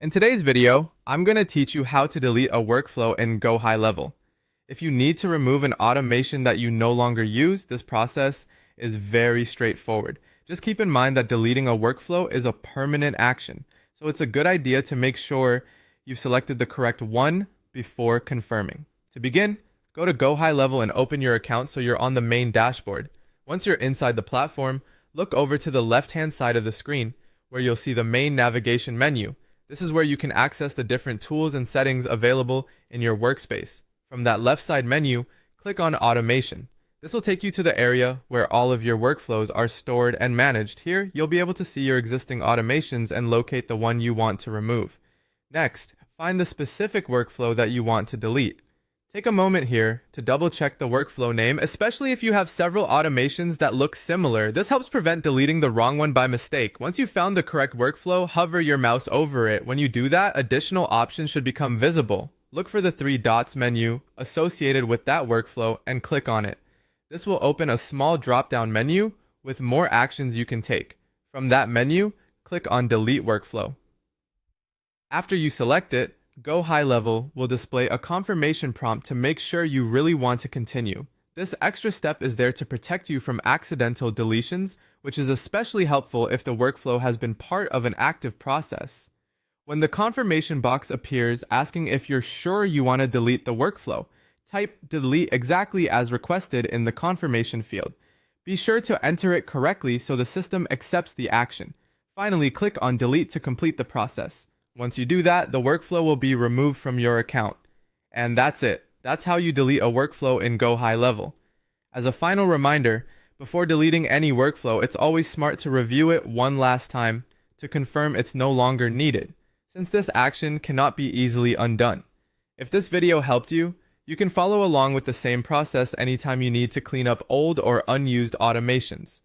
In today's video, I'm going to teach you how to delete a workflow in Gohighlevel. If you need to remove an automation that you no longer use, this process is very straightforward. Just keep in mind that deleting a workflow is a permanent action, so it's a good idea to make sure you've selected the correct one before confirming. To begin, go to Gohighlevel and open your account so you're on the main dashboard. Once you're inside the platform, look over to the left-hand side of the screen where you'll see the main navigation menu. This is where you can access the different tools and settings available in your workspace. From that left side menu, click on Automation. This will take you to the area where all of your workflows are stored and managed. Here, you'll be able to see your existing automations and locate the one you want to remove. Next, find the specific workflow that you want to delete. Take a moment here to double check the workflow name, especially if you have several automations that look similar. This helps prevent deleting the wrong one by mistake. Once you've found the correct workflow, hover your mouse over it. When you do that, additional options should become visible. Look for the three dots menu associated with that workflow and click on it. This will open a small drop-down menu with more actions you can take. From that menu, click on Delete Workflow. After you select it, Gohighlevel will display a confirmation prompt to make sure you really want to continue. This extra step is there to protect you from accidental deletions, which is especially helpful if the workflow has been part of an active process. When the confirmation box appears asking if you're sure you want to delete the workflow, type delete exactly as requested in the confirmation field. Be sure to enter it correctly so the system accepts the action. Finally, click on delete to complete the process. Once you do that, the workflow will be removed from your account. And that's it. That's how you delete a workflow in Gohighlevel. As a final reminder, before deleting any workflow, it's always smart to review it one last time to confirm it's no longer needed, since this action cannot be easily undone. If this video helped you, you can follow along with the same process anytime you need to clean up old or unused automations.